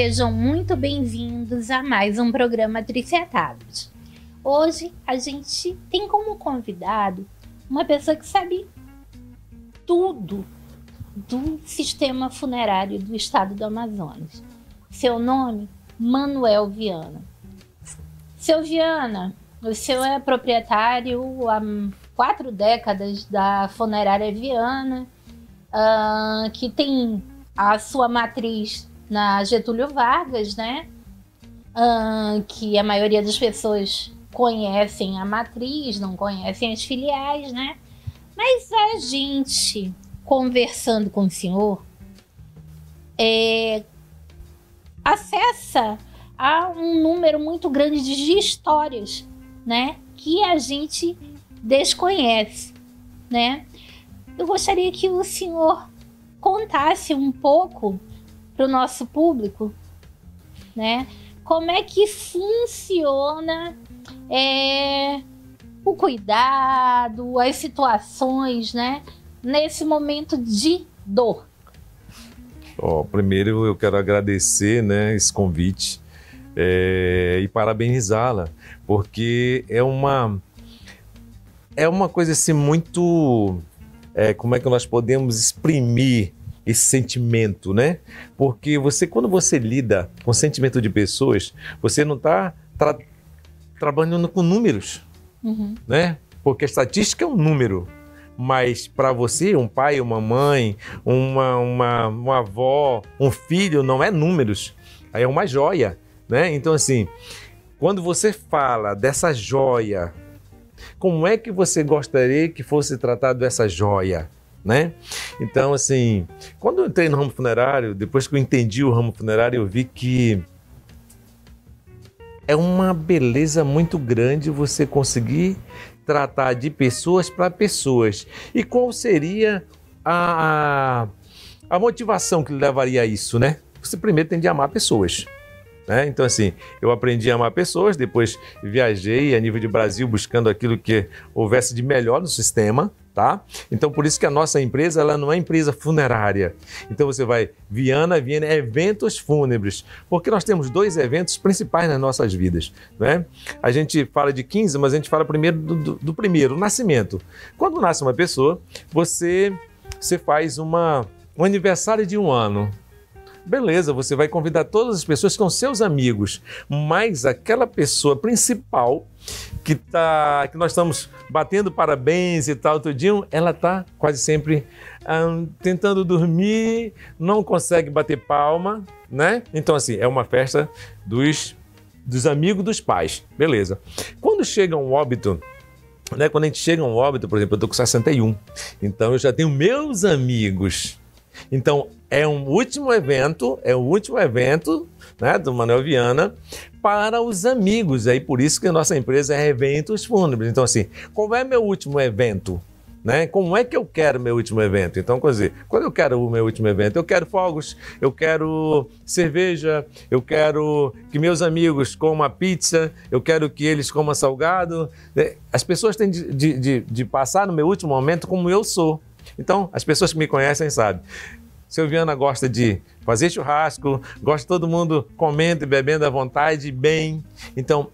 Sejam muito bem-vindos a mais um programa Tricetados. Hoje a gente tem como convidado uma pessoa que sabe tudo do sistema funerário do estado do Amazonas. Seu nome, Manuel Viana. Seu Viana, o senhor é proprietário há 4 décadas da Funerária Viana, que tem a sua matriz na Getúlio Vargas, né? Que a maioria das pessoas conhecem a matriz, não conhecem as filiais, né? Mas a gente, conversando com o senhor, acessa a um número muito grande de histórias, né? Que a gente desconhece, né? Eu gostaria que o senhor contasse um pouco para o nosso público, né? Como é que funciona o cuidado, as situações, né? Nesse momento de dor. Primeiro eu quero agradecer, né, esse convite e parabenizá-la, porque é uma coisa assim muito... como é que nós podemos exprimir esse sentimento, né? Porque quando você lida com o sentimento de pessoas, você não está trabalhando com números, né? Porque a estatística é um número, mas para você, um pai, uma mãe, uma avó, um filho, não é números, aí é uma joia, né? Então assim, quando você fala dessa joia, como é que você gostaria que fosse tratado essa joia, né? Então, assim, quando eu entrei no ramo funerário, depois que eu entendi o ramo funerário, eu vi que é uma beleza muito grande você conseguir tratar de pessoas para pessoas. E qual seria a motivação que levaria a isso, né? Você primeiro tem de amar pessoas. Então assim, eu aprendi a amar pessoas, depois viajei a nível de Brasil buscando aquilo que houvesse de melhor no sistema, tá? Então por isso que a nossa empresa, ela não é empresa funerária. Então você vai, Viana Eventos Fúnebres, porque nós temos 2 eventos principais nas nossas vidas, né? A gente fala de 15, mas a gente fala primeiro do primeiro, o nascimento. Quando nasce uma pessoa, você faz um aniversário de 1 ano. Beleza, você vai convidar todas as pessoas que são seus amigos, mas aquela pessoa principal que nós estamos batendo parabéns e tal, tudinho, ela está quase sempre tentando dormir, não consegue bater palma, né? Então assim, é uma festa dos amigos dos pais, beleza. Quando chega um óbito, né? Quando a gente chega a um óbito, por exemplo, eu estou com 61, então eu já tenho meus amigos. Então, é o último evento, né, do Manuel Viana para os amigos. Aí por isso que a nossa empresa é Eventos Fúnebres. Então, assim, qual é meu último evento? Né? Como é que eu quero meu último evento? Então, quer dizer, quando eu quero o meu último evento, eu quero fogos, eu quero cerveja, eu quero que meus amigos comam pizza, eu quero que eles comam salgado. As pessoas têm de passar no meu último momento como eu sou. Então, as pessoas que me conhecem sabem. Seu Viana gosta de fazer churrasco, gosta de todo mundo comendo e bebendo à vontade, bem. Então,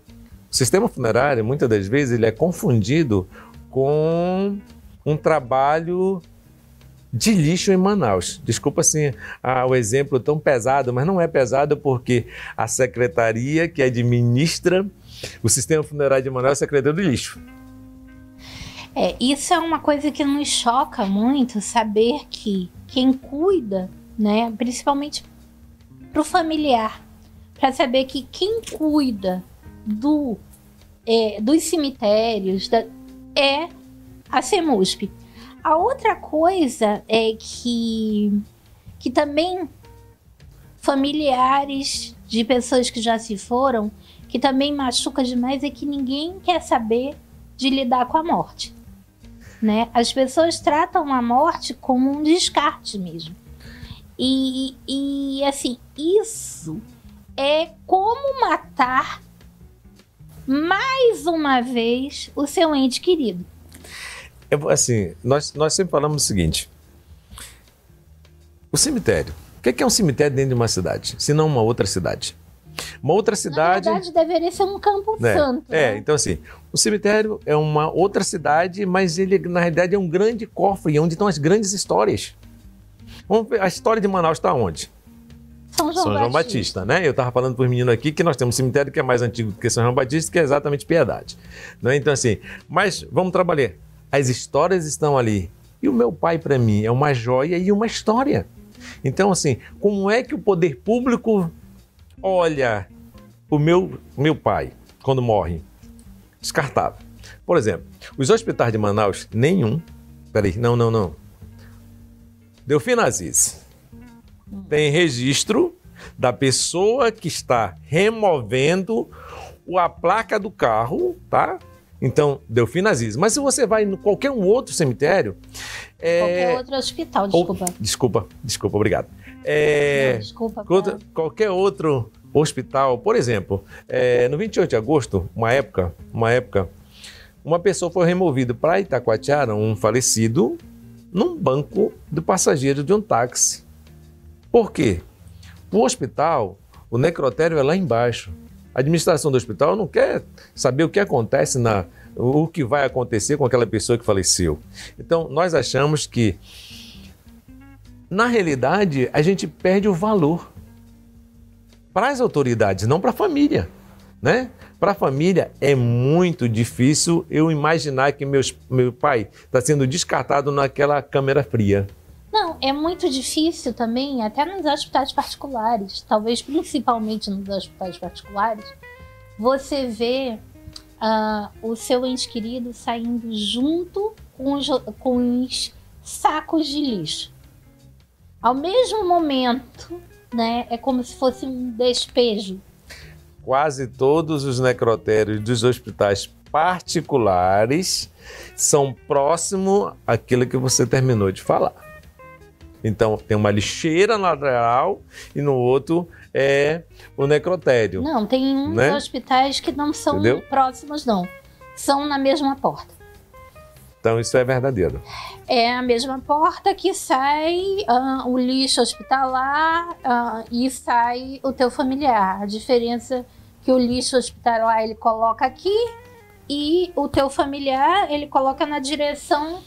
o sistema funerário, muitas das vezes, ele é confundido com um trabalho de lixo em Manaus. Desculpa, assim, o exemplo tão pesado, mas não é pesado porque a secretaria que administra o sistema funerário de Manaus é a Secretaria do Lixo. Isso é uma coisa que nos choca muito, saber que quem cuida, né, principalmente para o familiar, para saber que quem cuida dos cemitérios é a CEMUSP. A outra coisa é que também familiares de pessoas que já se foram, que também machuca demais, é que ninguém quer saber de lidar com a morte. Né? As pessoas tratam a morte como um descarte mesmo. E assim, isso é como matar mais uma vez o seu ente querido. Assim, nós sempre falamos o seguinte: o cemitério, O que é um cemitério dentro de uma cidade? Se não uma outra cidade. Uma outra cidade... Na verdade, deveria ser um campo santo. Né? Então assim, o cemitério é uma outra cidade, mas ele, na realidade, é um grande cofre, onde estão as grandes histórias. A história de Manaus está onde? São João Batista, né? Eu estava falando para os meninos aqui que nós temos um cemitério que é mais antigo do que São João Batista, que é exatamente Piedade. Né? Então assim, mas vamos trabalhar. As histórias estão ali. E o meu pai, para mim, é uma joia e uma história. Então assim, como é que o poder público olha o meu pai quando morre? Descartável. Por exemplo, os hospitais de Manaus, nenhum... Peraí, não. Delfina Aziz tem registro da pessoa que está removendo a placa do carro, tá? Então, Delfina Aziz. Mas se você vai em qualquer um outro cemitério... Qualquer outro hospital, desculpa. Desculpa, obrigado. Desculpa. Qualquer outro hospital, por exemplo, no 28 de agosto, uma época, uma pessoa foi removida para Itacoatiara, um falecido, num banco de passageiro de um táxi. Por quê? O hospital, o necrotério é lá embaixo. A administração do hospital não quer saber o que acontece, o que vai acontecer com aquela pessoa que faleceu. Então, nós achamos que, na realidade, a gente perde o valor para as autoridades, não para a família, né? Para a família é muito difícil eu imaginar que meu pai está sendo descartado naquela câmera fria. Não, é muito difícil também, até nos hospitais particulares, talvez principalmente nos hospitais particulares, você vê o seu ente querido saindo junto com os sacos de lixo. Ao mesmo momento, né, é como se fosse um despejo. Quase todos os necrotérios dos hospitais particulares são próximos àquilo que você terminou de falar. Então, tem uma lixeira lateral e no outro é o necrotério. Não, tem uns hospitais que não são próximos, não. São na mesma porta. Então, isso é verdadeiro. É a mesma porta que sai o lixo hospitalar e sai o teu familiar. A diferença é que o lixo hospitalar ele coloca aqui e o teu familiar ele coloca na direção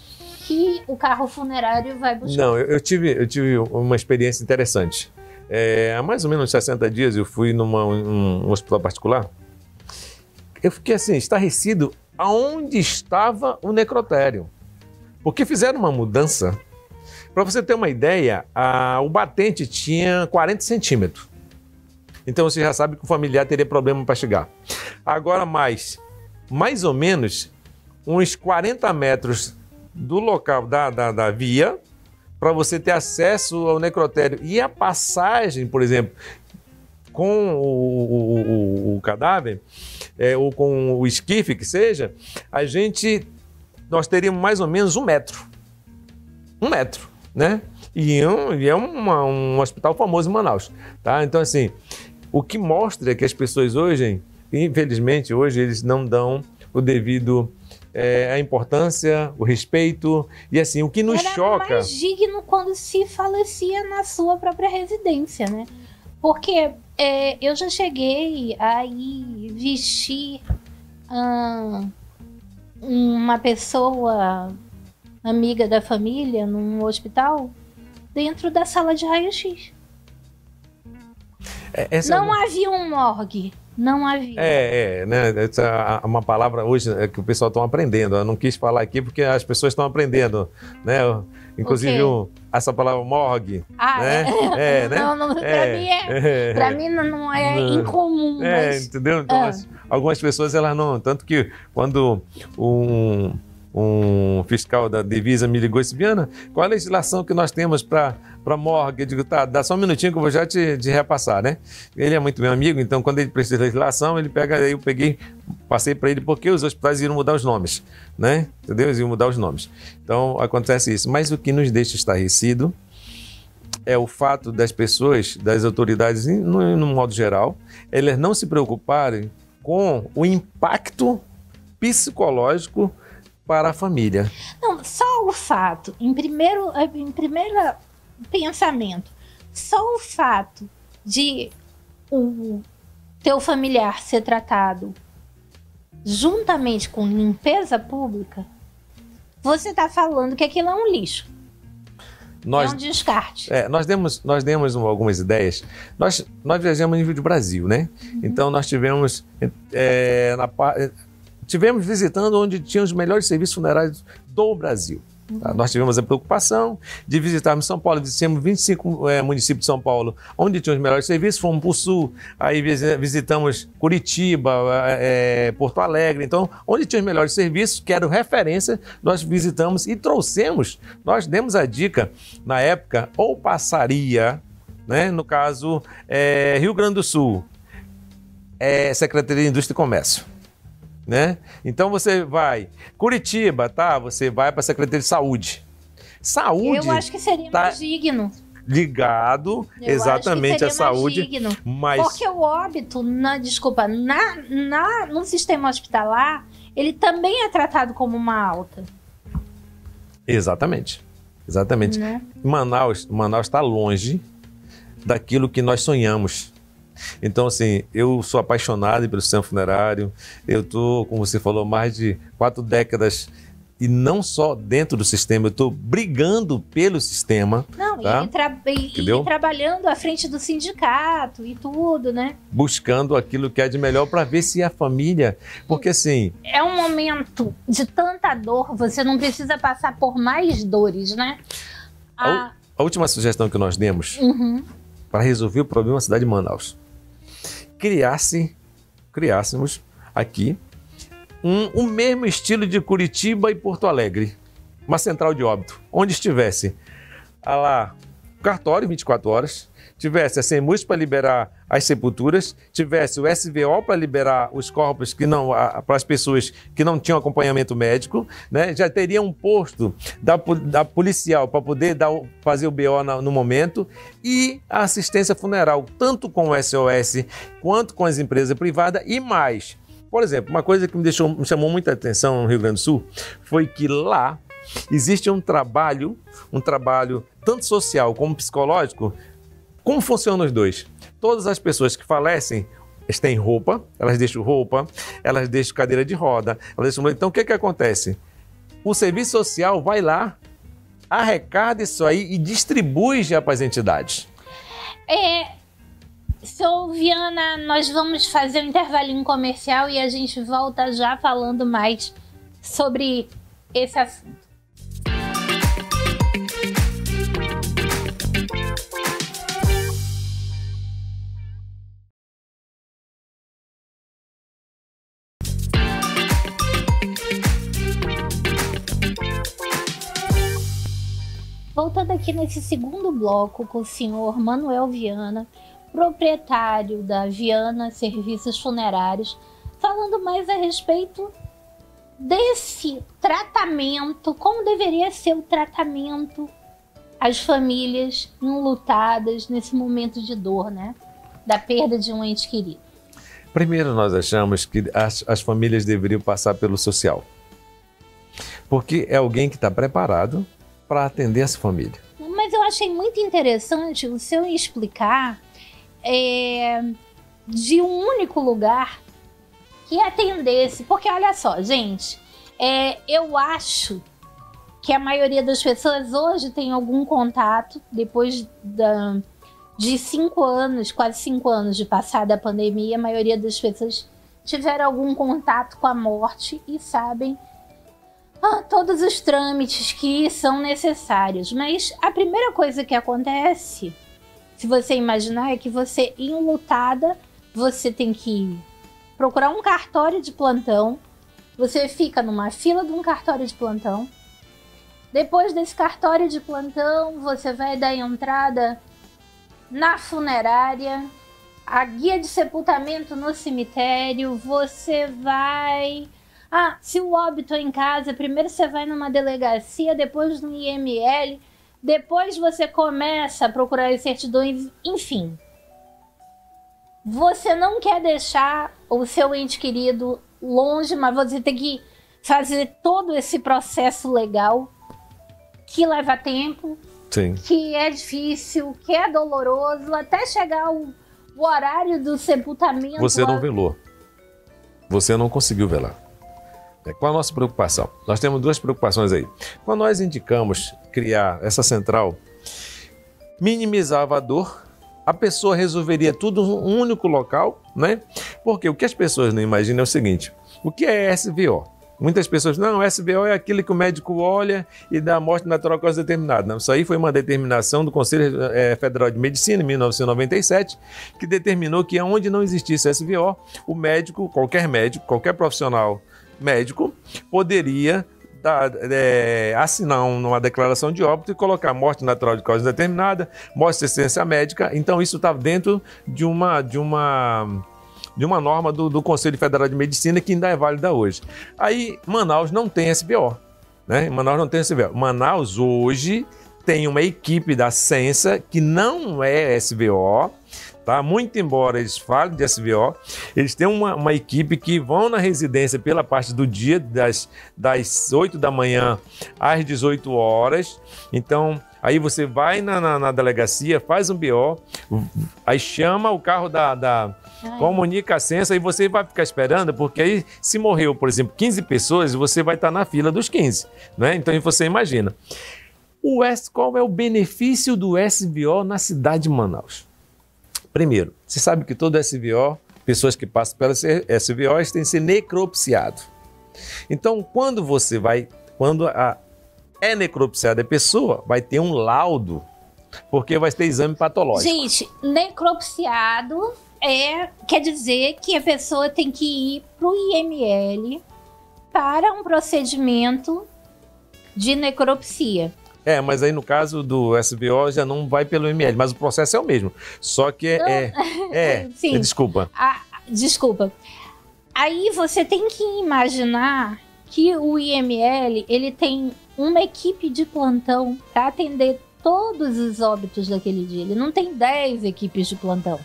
que o carro funerário vai buscar. Não, eu tive uma experiência interessante. Há mais ou menos 60 dias eu fui num hospital particular. Eu fiquei assim, estarrecido aonde estava o necrotério. Porque fizeram uma mudança. Para você ter uma ideia, o batente tinha 40 centímetros. Então você já sabe que o familiar teria problema para chegar. Agora mais ou menos uns 40 metros do local da via, para você ter acesso ao necrotério. E a passagem, por exemplo, com o cadáver, ou com o esquife que seja, nós teríamos mais ou menos 1 metro. 1 metro, né? E é um hospital famoso em Manaus, tá? Então, assim, o que mostra é que as pessoas hoje, infelizmente, eles não dão o devido... a importância, o respeito, e assim, o que nos choca... Era mais digno quando se falecia na sua própria residência, né? Porque eu já cheguei a ir vestir uma pessoa amiga da família num hospital dentro da sala de raio-x. Não havia um morgue. Não havia. Né? Essa é uma palavra hoje que o pessoal está aprendendo. Eu não quis falar aqui porque as pessoas estão aprendendo, né? Inclusive essa palavra morgue. Né? Não, para mim não é incomum. Mas... entendeu? Então, algumas pessoas elas não. Tanto que quando um fiscal da divisa me ligou e disse: Viana, qual a legislação que nós temos para morgue? Eu digo, tá, dá só um minutinho que eu vou já te repassar, né? Ele é muito meu amigo, então quando ele precisa de legislação, ele pega, aí eu passei para ele porque os hospitais iam mudar os nomes, né? Entendeu? Eles iam mudar os nomes. Então acontece isso. Mas o que nos deixa estarrecido é o fato das pessoas, das autoridades, no modo geral, elas não se preocuparem com o impacto psicológico para a família. Não, só o fato, em primeiro pensamento, Só o fato de o teu familiar ser tratado juntamente com limpeza pública, você está falando que aquilo é um lixo. É um descarte. Nós demos algumas ideias. Nós viajamos a nível de Brasil, né? Então nós tivemos visitando onde tinha os melhores serviços funerários do Brasil. Tá? Nós tivemos a preocupação de visitarmos São Paulo, visitamos 25 municípios de São Paulo, onde tinham os melhores serviços, fomos para o sul, aí visitamos Curitiba, Porto Alegre, então, onde tinha os melhores serviços, que eram referência, nós visitamos e trouxemos, nós demos a dica, na época, ou passaria, né, no caso, Rio Grande do Sul, Secretaria de Indústria e Comércio. Né? Então você vai Curitiba, tá? Você vai para a Secretaria de Saúde. Eu acho que seria mais digno. Ligado exatamente à saúde, mas porque o óbito, no sistema hospitalar, ele também é tratado como uma alta. Exatamente. Né? Manaus está longe daquilo que nós sonhamos. Então, assim, eu sou apaixonado pelo sistema funerário, eu estou, como você falou, mais de 4 décadas, e não só dentro do sistema, eu estou brigando pelo sistema. Não, tá? e trabalhando à frente do sindicato e tudo, né? Buscando aquilo que é de melhor para ver se a família... Porque, assim... É um momento de tanta dor, você não precisa passar por mais dores, né? A última sugestão que nós demos para resolver o problema da cidade de Manaus, criássemos aqui o mesmo estilo de Curitiba e Porto Alegre, uma central de óbito, onde estivesse lá cartório 24 horas, tivesse a SEMUS para liberar as sepulturas, tivesse o SVO para liberar os corpos para as pessoas que não tinham acompanhamento médico, né? Já teria um posto da policial para poder fazer o BO no momento, e a assistência funeral, tanto com o SOS quanto com as empresas privadas e mais. Por exemplo, uma coisa que me chamou muita atenção no Rio Grande do Sul foi que lá existe um trabalho tanto social como psicológico. Como funcionam os dois? Todas as pessoas que falecem, elas têm roupa, elas deixam cadeira de roda, Então, o que acontece? O serviço social vai lá, arrecada isso aí e distribui já para as entidades. Sou Viana, nós vamos fazer um intervalinho comercial e a gente volta já falando mais sobre esse assunto. Voltando aqui nesse segundo bloco com o senhor Manuel Viana, proprietário da Viana Serviços Funerários, falando mais a respeito desse tratamento, como deveria ser o tratamento às famílias enlutadas nesse momento de dor, né? Da perda de um ente querido. Primeiro, nós achamos que as famílias deveriam passar pelo social, porque é alguém que está preparado para atender essa família. Mas eu achei muito interessante o senhor explicar de um único lugar que atendesse, porque olha só, gente, eu acho que a maioria das pessoas hoje tem algum contato, depois de 5 anos, quase 5 anos de passada a pandemia, a maioria das pessoas tiveram algum contato com a morte e sabem todos os trâmites que são necessários. Mas a primeira coisa que acontece, se você imaginar, é que você, enlutada, você tem que procurar um cartório de plantão, você fica numa fila de um cartório de plantão, depois desse cartório de plantão, você vai dar entrada na funerária, a guia de sepultamento no cemitério, você vai... se o óbito é em casa, primeiro você vai numa delegacia, depois no IML, depois você começa a procurar as certidões, enfim. Você não quer deixar o seu ente querido longe, mas você tem que fazer todo esse processo legal que leva tempo, Sim. que é difícil, que é doloroso, até chegar o horário do sepultamento. Você não velou. Você não conseguiu velar. Qual a nossa preocupação? Nós temos duas preocupações aí. Quando nós indicamos criar essa central, minimizava a dor, a pessoa resolveria tudo num único local, né? Porque o que as pessoas não imaginam é o seguinte: o que é SVO? Muitas pessoas, não, SVO é aquilo que o médico olha e dá a morte natural causa determinada. Não, isso aí foi uma determinação do Conselho Federal de Medicina, em 1997, que determinou que onde não existisse SVO, o médico, qualquer profissional médico, poderia assinar uma declaração de óbito e colocar morte natural de causa determinada, morte de assistência médica. Então isso estava dentro de uma norma do Conselho Federal de Medicina que ainda é válida hoje. Aí Manaus não tem SVO, né? Manaus não tem SVO. Manaus hoje tem uma equipe da Censa que não é SVO, tá? Muito embora eles falem de SVO, eles têm uma equipe que vão na residência pela parte do dia, das 8 da manhã às 18 horas. Então, aí você vai na delegacia, faz um BO, aí chama o carro comunica a Censa e você vai ficar esperando, porque aí se morreu, por exemplo, 15 pessoas, você vai estar na fila dos 15, né? Então você imagina. Qual é o benefício do SVO na cidade de Manaus? Primeiro, você sabe que todo SVO, pessoas que passam pela SVO, têm que ser necropsiado. Então, quando é necropsiada a pessoa, vai ter um laudo, porque vai ter exame patológico. Gente, necropsiado quer dizer que a pessoa tem que ir para o IML para um procedimento de necropsia. Mas aí no caso do SVO já não vai pelo IML, mas o processo é o mesmo. Só que Sim. Desculpa. Desculpa. Aí você tem que imaginar que o IML, ele tem uma equipe de plantão para atender todos os óbitos daquele dia. Ele não tem 10 equipes de plantão.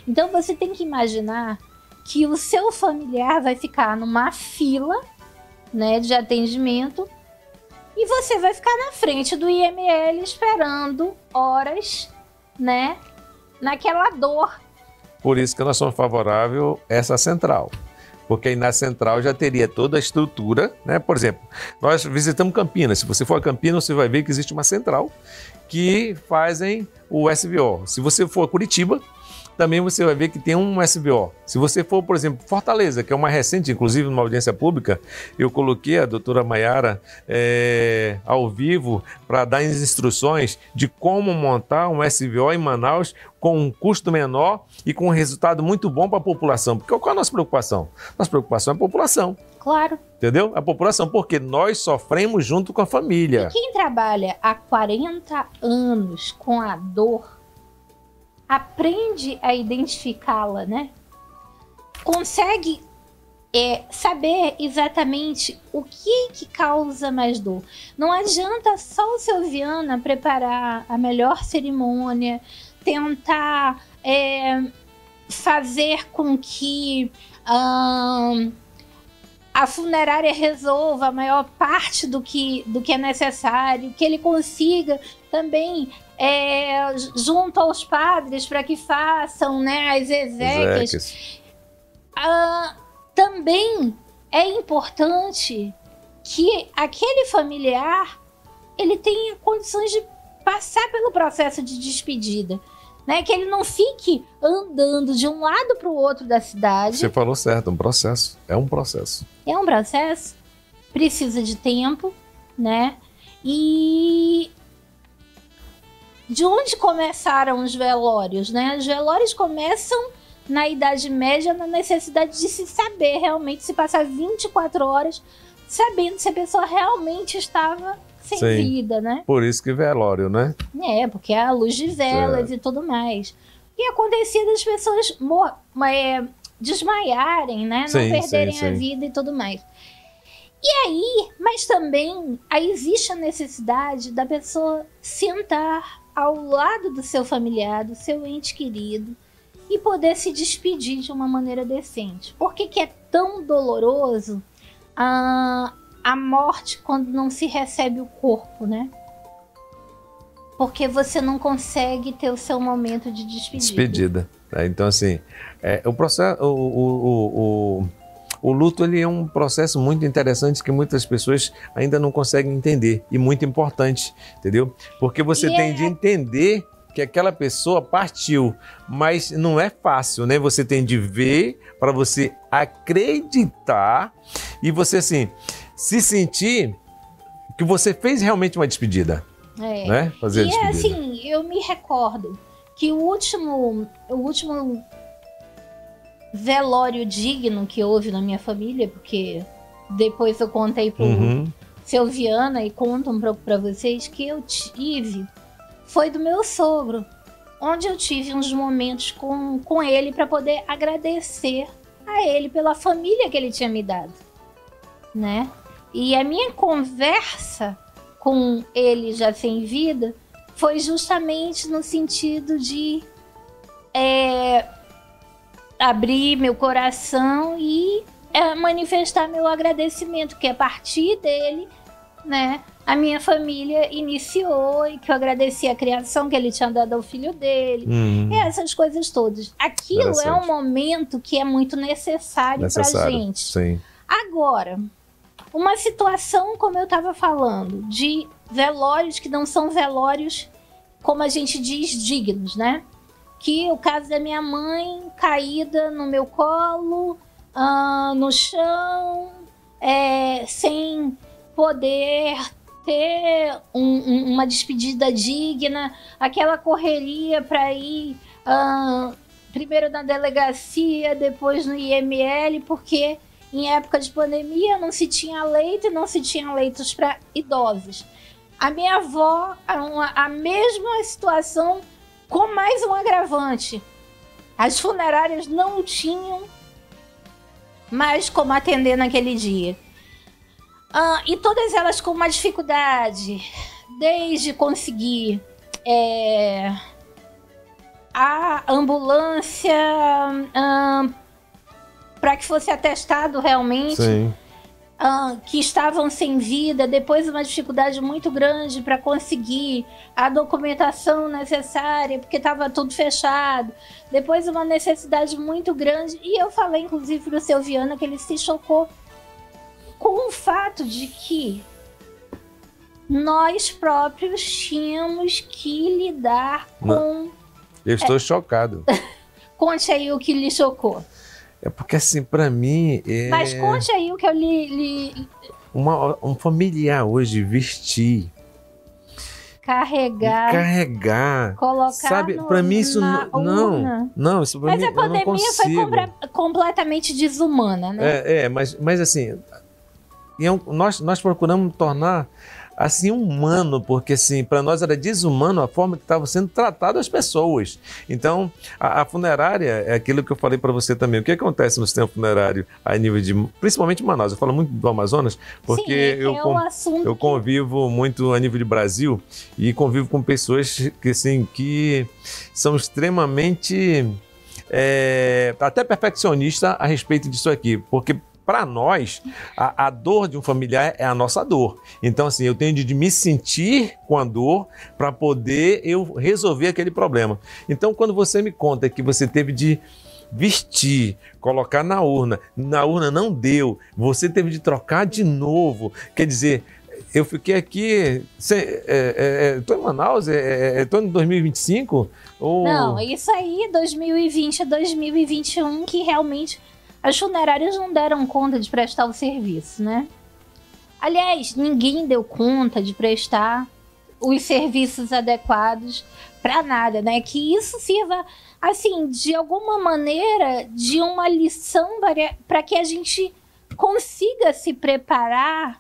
Então você tem que imaginar que o seu familiar vai ficar numa fila, né, de atendimento, e você vai ficar na frente do IML esperando horas, né, naquela dor. Por isso que nós somos favoráveis a essa central. Porque aí na central já teria toda a estrutura, né? Por exemplo, nós visitamos Campinas. Se você for a Campinas, você vai ver que existe uma central que fazem o SVO. Se você for a Curitiba, também você vai ver que tem um SVO. Se você for, por exemplo, Fortaleza, que é uma recente, inclusive numa audiência pública, eu coloquei a doutora Maiara ao vivo para dar as instruções de como montar um SVO em Manaus com um custo menor e com um resultado muito bom para a população. Porque qual é a nossa preocupação? Nossa preocupação é a população. Claro. Entendeu? A população, porque nós sofremos junto com a família. E quem trabalha há 40 anos com a dor, aprende a identificá-la, né? Consegue saber exatamente o que causa mais dor. Não adianta só o seu Viana preparar a melhor cerimônia, tentar fazer com que a funerária resolva a maior parte do que é necessário, que ele consiga também junto aos padres para que façam, né, as exéquias. Também é importante que aquele familiar ele tenha condições de passar pelo processo de despedida, né? Que ele não fique andando de um lado para o outro da cidade. Você falou certo, um processo. É um processo. É um processo, precisa de tempo, né? E de onde começaram os velórios, né? Os velórios começam na Idade Média, na necessidade de se saber realmente, se passar 24 horas sabendo se a pessoa realmente estava sem vida, né? Por isso que velório, né? Porque é a luz de velas e tudo mais. E acontecia das pessoas desmaiarem, né? Não perderem a vida e tudo mais. E aí, mas também aí existe a necessidade da pessoa sentar ao lado do seu familiar, do seu ente querido, e poder se despedir de uma maneira decente. Por que é tão doloroso a morte quando não se recebe o corpo, né? porque você não consegue ter o seu momento de despedida. Então, assim, o processo, o luto, ele é um processo muito interessante que muitas pessoas ainda não conseguem entender, e muito importante, entendeu? Porque você tem de entender que aquela pessoa partiu, mas não é fácil, né? Você tem de ver para você acreditar e você, assim, se sentir que você fez realmente uma despedida. Né? Fazer a despedida. Assim, eu me recordo que o último velório digno que houve na minha família, porque depois eu contei pro seu Viana e conto um pouco para vocês, que eu tive, foi do meu sogro, onde eu tive uns momentos com ele para poder agradecer a ele pela família que ele tinha me dado, né? E a minha conversa com ele já sem vida foi justamente no sentido de abrir meu coração e manifestar meu agradecimento, que a partir dele, né, a minha família iniciou, e que eu agradeci a criação que ele tinha dado ao filho dele, e essas coisas todas. Aquilo é um momento que é muito necessário pra gente. Sim. Agora, uma situação, como eu estava falando, de velórios que não são velórios, como a gente diz, dignos, né? Que o caso da minha mãe caída no meu colo, no chão, sem poder ter uma despedida digna, aquela correria para ir primeiro na delegacia, depois no IML, porque em época de pandemia não se tinha leito e não se tinha leitos para idosos. A minha avó, a mesma situação, com mais um agravante. As funerárias não tinham mais como atender naquele dia. E todas elas com uma dificuldade, desde conseguir a ambulância para que fosse atestado realmente que estavam sem vida, depois uma dificuldade muito grande para conseguir a documentação necessária, porque estava tudo fechado, depois uma necessidade muito grande, e eu falei inclusive para o seu Viana que ele se chocou com o fato de que nós próprios tínhamos que lidar com... Eu estou chocado. Conte aí o que lhe chocou. É porque, assim, para mim... Mas conte aí o que eu lhe... Um familiar hoje vestir... Carregar... Colocar, sabe, para mim isso não, isso para mim eu não consigo. Mas a pandemia foi completamente desumana, né? Mas assim, nós procuramos tornar assim humano, porque assim, para nós era desumano a forma que estavam sendo tratadas as pessoas. Então, a funerária é aquilo que eu falei para você também. O que acontece no sistema funerário a nível de, principalmente em Manaus, eu falo muito do Amazonas, porque eu convivo muito a nível de Brasil e convivo com pessoas que assim, que são extremamente até perfeccionistas a respeito disso aqui, porque para nós, a dor de um familiar é a nossa dor. Então, assim, eu tenho de me sentir com a dor para poder eu resolver aquele problema. Então, quando você me conta que você teve de vestir, colocar na urna não deu, você teve de trocar de novo, quer dizer... Eu fiquei aqui, estou em Manaus, estou em 2025? Não, isso aí, 2020 a 2021, que realmente... As funerárias não deram conta de prestar o serviço, né? Aliás, ninguém deu conta de prestar os serviços adequados para nada, né? Que isso sirva, assim, de alguma maneira, de uma lição para que a gente consiga se preparar,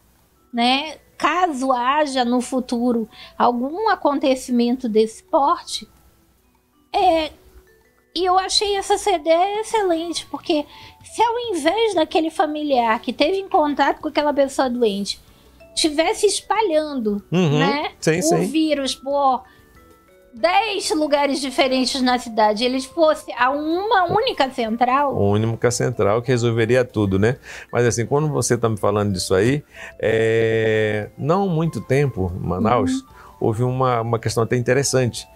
né? Caso haja no futuro algum acontecimento desse porte, e eu achei essa ideia excelente, porque se ao invés daquele familiar que teve em contato com aquela pessoa doente, tivesse espalhando né, o vírus por 10 lugares diferentes na cidade, eles fossem a uma única central... Uma única central que resolveria tudo, né? Mas assim, quando você está me falando disso aí, não muito tempo, Manaus... houve uma questão até interessante.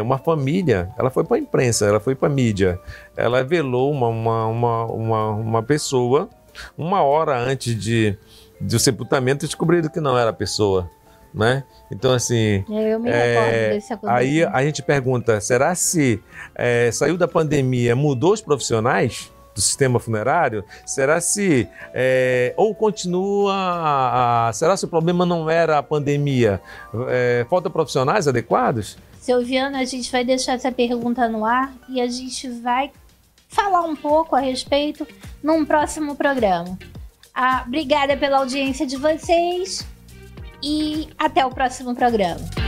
Uma família, ela foi para a imprensa, ela foi para a mídia, ela velou uma pessoa 1 hora antes do sepultamento, descobriram que não era a pessoa, né? Então, assim... Eu me recordo desse acontecimento. Aí a gente pergunta, será se saiu da pandemia, mudou os profissionais do sistema funerário? Será se... ou continua... será se o problema não era a pandemia? Falta profissionais adequados? Silviana, a gente vai deixar essa pergunta no ar e a gente vai falar um pouco a respeito num próximo programa. Obrigada pela audiência de vocês e até o próximo programa.